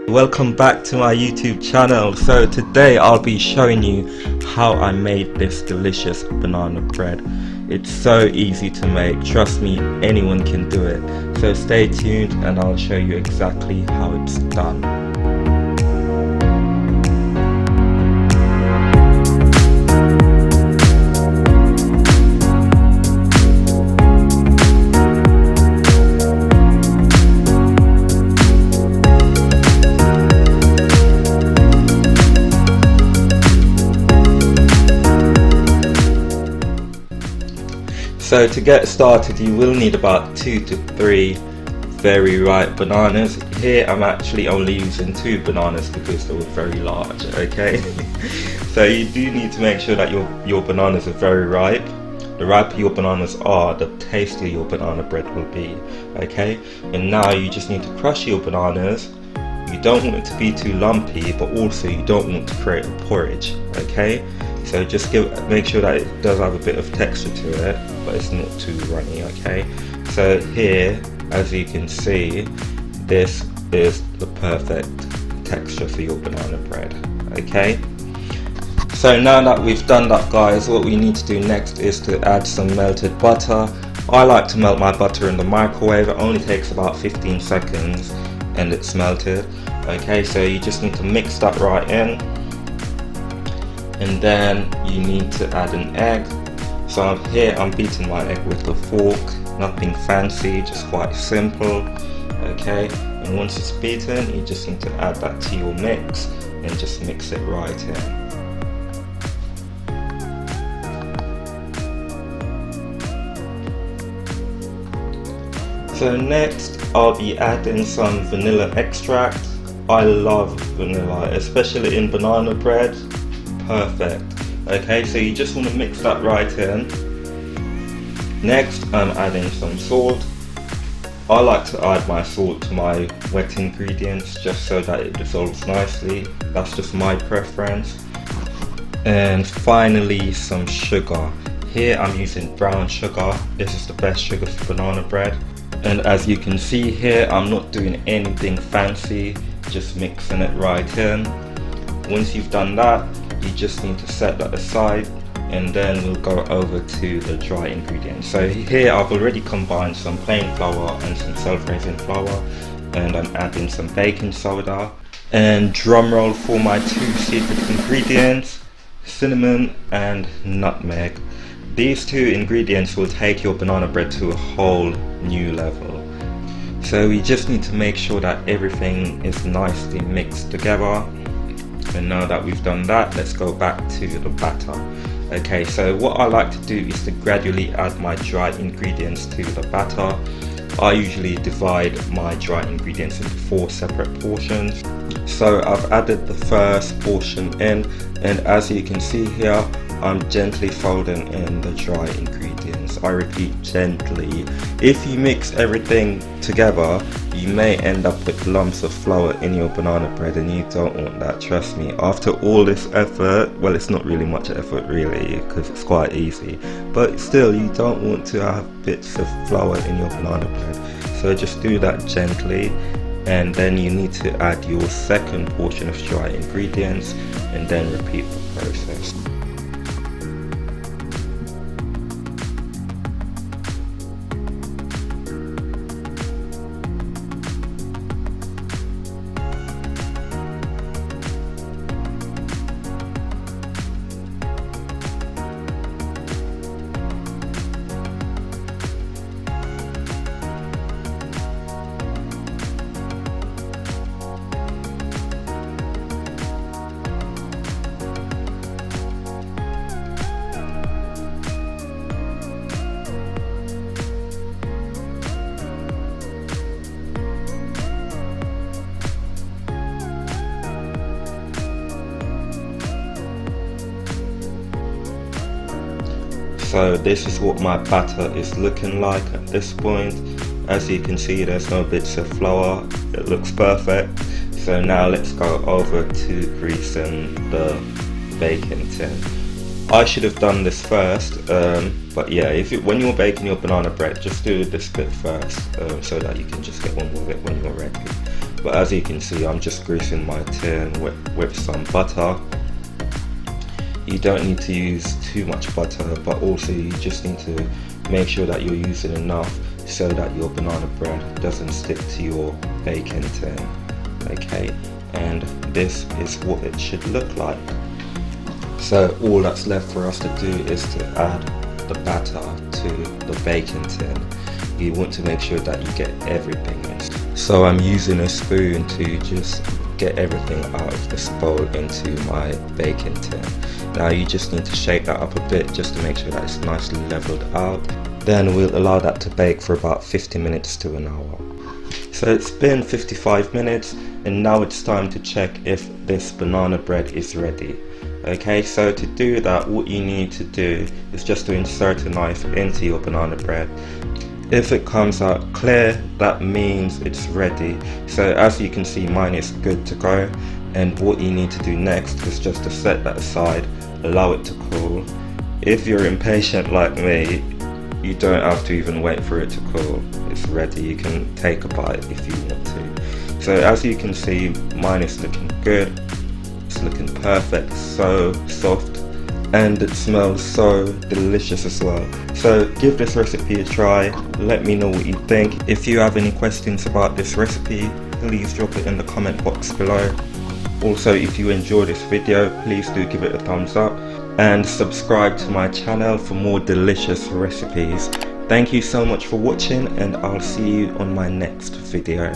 Welcome back to my YouTube channel. So today I'll be showing you how I made this delicious banana bread. It's so easy to make, trust me, anyone can do it. So stay tuned and I'll show you exactly how it's done. So to get started you will need about 2 to 3 very ripe bananas. Here I'm actually only using 2 bananas because they were very large, okay? So you do need to make sure that your bananas are very ripe. The riper your bananas are, the tastier your banana bread will be, okay? And now you just need to crush your bananas. You don't want it to be too lumpy, but also you don't want to create a porridge, okay? So just make sure that it does have a bit of texture to it, but it's not too runny, okay? So here, as you can see, this is the perfect texture for your banana bread, okay? So now that we've done that, guys, what we need to do next is to add some melted butter. I like to melt my butter in the microwave. It only takes about 15 seconds and it's melted, okay? So you just need to mix that right in. And then you need to add an egg. So here I'm beating my egg with a fork, nothing fancy, just quite simple, okay? And once it's beaten, you just need to add that to your mix and just mix it right in. So next I'll be adding some vanilla extract. I love vanilla, especially in banana bread. Perfect. Okay, so you just want to mix that right in. Next I'm adding some salt. I like to add my salt to my wet ingredients just so that it dissolves nicely. That's just my preference. And finally some sugar. Here I'm using brown sugar. This is the best sugar for banana bread. And as you can see here, I'm not doing anything fancy, just mixing it right in. Once you've done that, you just need to set that aside, and then we'll go over to the dry ingredients. So here I've already combined some plain flour and some self-raising flour, and I'm adding some baking soda. And drum roll for my 2 secret ingredients, cinnamon and nutmeg. These 2 ingredients will take your banana bread to a whole new level. So we just need to make sure that everything is nicely mixed together. And now that we've done that, let's go back to the batter. Okay, so what I like to do is to gradually add my dry ingredients to the batter. I usually divide my dry ingredients into 4 separate portions. So I've added the first portion in, and as you can see here, I'm gently folding in the dry ingredients. I repeat, gently. If you mix everything together, you may end up with lumps of flour in your banana bread, and you don't want that, trust me. After all this effort, well, it's not really much effort really because it's quite easy, but still you don't want to have bits of flour in your banana bread. So just do that gently, and then you need to add your second portion of dry ingredients and then repeat the process. So this is what my batter is looking like at this point. As you can see, there's no bits of flour. It looks perfect. So now let's go over to greasing the baking tin. I should have done this first, but yeah, when you're baking your banana bread, just do this bit first, so that you can just get on with it when you're ready. but as you can see, I'm just greasing my tin with some butter. You don't need to use too much butter, but also you just need to make sure that you're using enough so that your banana bread doesn't stick to your baking tin. Okay, and this is what it should look like. So all that's left for us to do is to add the batter to the baking tin. You want to make sure that you get everything in. So I'm using a spoon to just get everything out of this bowl into my baking tin. Now you just need to shake that up a bit just to make sure that it's nicely leveled out. Then we'll allow that to bake for about 50 minutes to an hour. So it's been 55 minutes and now it's time to check if this banana bread is ready. Okay, so to do that, what you need to do is just to insert a knife into your banana bread. If it comes out clear, that means it's ready. So as you can see, mine is good to go. And what you need to do next is just to set that aside, allow it to cool. If you're impatient like me, you don't have to even wait for it to cool. It's ready. You can take a bite if you want to. So as you can see, mine is looking good. It's looking perfect, so soft, and it smells so delicious as well. So give this recipe a try. Let me know what you think. If you have any questions about this recipe, please drop it in the comment box below. Also, if you enjoyed this video, please do give it a thumbs up and subscribe to my channel for more delicious recipes. Thank you so much for watching, and I'll see you on my next video.